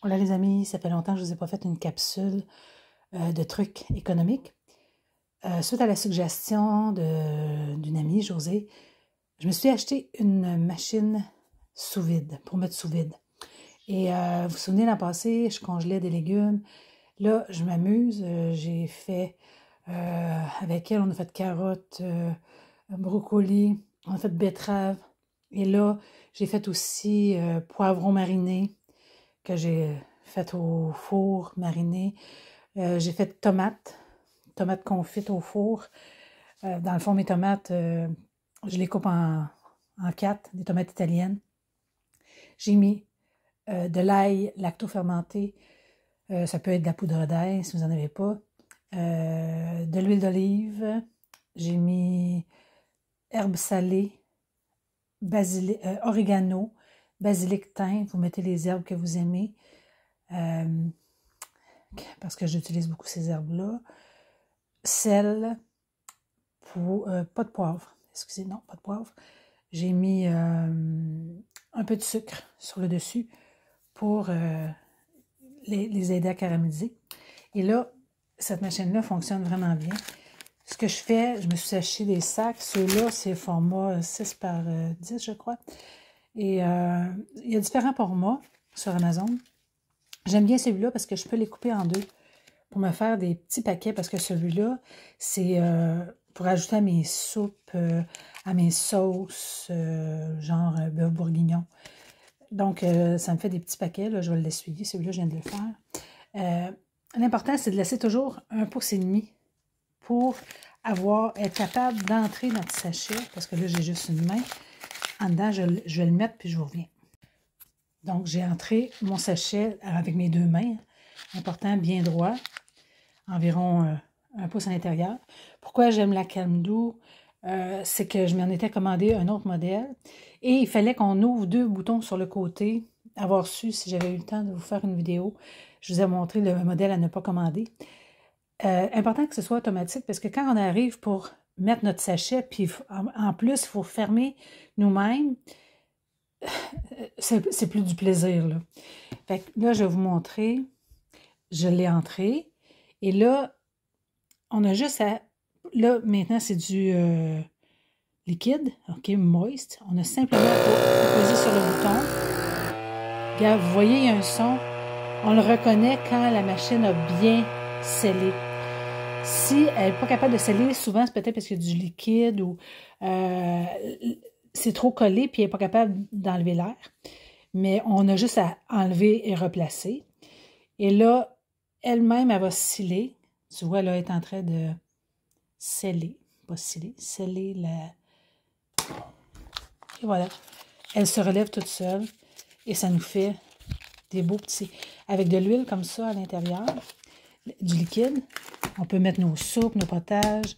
Voilà les amis, ça fait longtemps que je ne vous ai pas fait une capsule de trucs économiques. Suite à la suggestion d'une amie, Josée, je me suis acheté une machine sous vide, pour mettre sous vide. Et vous vous souvenez, l'an passé, je congelais des légumes. Là, je m'amuse, j'ai fait, avec elle, on a fait carottes, brocolis, on a fait betterave. Et là, j'ai fait aussi poivrons marinés que j'ai fait au four mariné. J'ai fait tomates confites au four. Dans le fond, mes tomates, je les coupe en quatre, des tomates italiennes. J'ai mis de l'ail lacto-fermenté. Ça peut être de la poudre d'ail si vous n'en avez pas. De l'huile d'olive. J'ai mis herbes salées, oregano, basilic thym. Vous mettez les herbes que vous aimez. Parce que j'utilise beaucoup ces herbes-là. Sel, pas de poivre. Excusez, non, pas de poivre. J'ai mis un peu de sucre sur le dessus pour les aider à caraméliser. Et là, cette machine-là fonctionne vraiment bien. Ce que je fais, je me suis acheté des sacs. Ceux-là, c'est format 6 par 10, je crois. Et il y a différents formats sur Amazon. J'aime bien celui-là parce que je peux les couper en deux pour me faire des petits paquets, parce que celui-là, c'est pour ajouter à mes soupes, à mes sauces, genre bœuf bourguignon. Donc, ça me fait des petits paquets. Là, je vais l'essuyer. Celui-là, je viens de le faire. L'important, c'est de laisser toujours 1,5 pouce pour être capable d'entrer notre sachet, parce que là, j'ai juste une main. En dedans, je vais le mettre, puis je vous reviens. Donc, j'ai entré mon sachet avec mes deux mains. Important, bien droit. Environ 1 pouce à l'intérieur. Pourquoi j'aime la Calme-Doux? C'est que je m'en étais commandé un autre modèle. Et il fallait qu'on ouvre 2 boutons sur le côté. Avoir su, si j'avais eu le temps de vous faire une vidéo, je vous ai montré le modèle à ne pas commander. Important que ce soit automatique, parce que quand on arrive pour mettre notre sachet, puis en plus, il faut fermer nous-mêmes, c'est plus du plaisir, là. Fait que là, je vais vous montrer. Je l'ai entré. Et là, on a juste à... Là, maintenant, c'est du liquide, OK, moist. On a simplement à poser sur le bouton. Regarde, vous voyez, il y a un son. On le reconnaît quand la machine a bien scellé. Si elle n'est pas capable de sceller, souvent, c'est peut-être parce qu'il y a du liquide ou c'est trop collé puis elle n'est pas capable d'enlever l'air. Mais on a juste à enlever et replacer. Et là, elle-même, elle va sciller. Tu vois, là, elle est en train de sceller. Pas sceller, sceller la... Et voilà. Elle se relève toute seule. Et ça nous fait des beaux petits... Avec de l'huile comme ça à l'intérieur, du liquide, on peut mettre nos soupes, nos potages.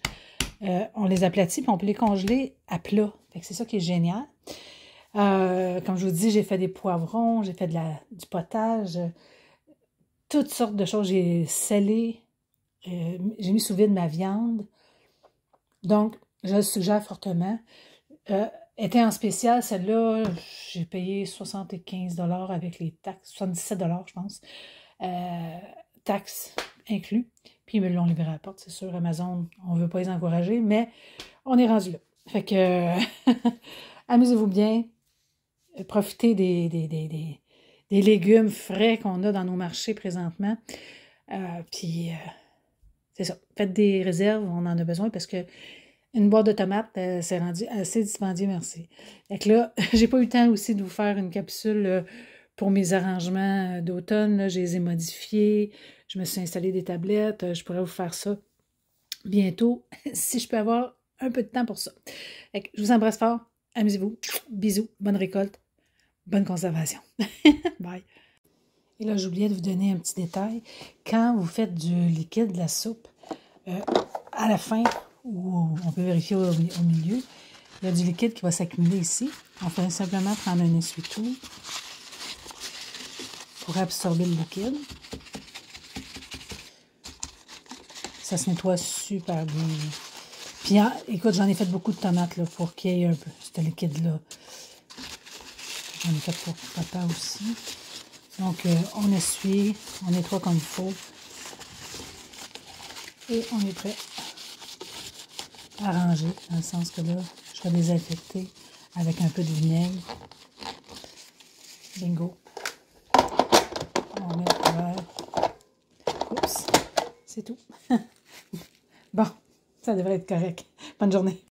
On les aplatit, puis on peut les congeler à plat. C'est ça qui est génial. Comme je vous dis, j'ai fait des poivrons, j'ai fait du potage, toutes sortes de choses. J'ai scellé, j'ai mis sous vide ma viande. Donc, je le suggère fortement. Était en spécial, celle-là, j'ai payé 75 $ avec les taxes, 77 $ je pense, taxes inclus. Puis ils me l'ont livré à la porte, c'est sûr. Amazon, on ne veut pas les encourager, mais on est rendu là. Fait que, amusez-vous bien, profitez des légumes frais qu'on a dans nos marchés présentement. Puis, c'est ça. Faites des réserves, on en a besoin parce que une boîte de tomates, c'est rendu assez dispendieux, merci. Fait que là, j'ai pas eu le temps aussi de vous faire une capsule pour mes arrangements d'automne. Je les ai modifiés. Je me suis installé des tablettes. Je pourrais vous faire ça bientôt, si je peux avoir un peu de temps pour ça. Fait que je vous embrasse fort. Amusez-vous. Bisous. Bonne récolte. Bonne conservation. Bye. Et là, j'oubliais de vous donner un petit détail. Quand vous faites du liquide, de la soupe, à la fin, ou on peut vérifier au milieu, il y a du liquide qui va s'accumuler ici. On fait simplement prendre un essuie-tout pour absorber le liquide. Ça se nettoie super bien. Puis, écoute, j'en ai fait beaucoup de tomates là, pour qu'il y ait un peu ce liquide-là. J'en ai fait pour papa aussi. Donc, on essuie, on nettoie comme il faut. Et on est prêt à ranger, dans le sens que là, je vais désinfecter avec un peu de vinaigre. Bingo. On met le couvert. Oups, c'est tout. Bon, ça devrait être correct. Bonne journée.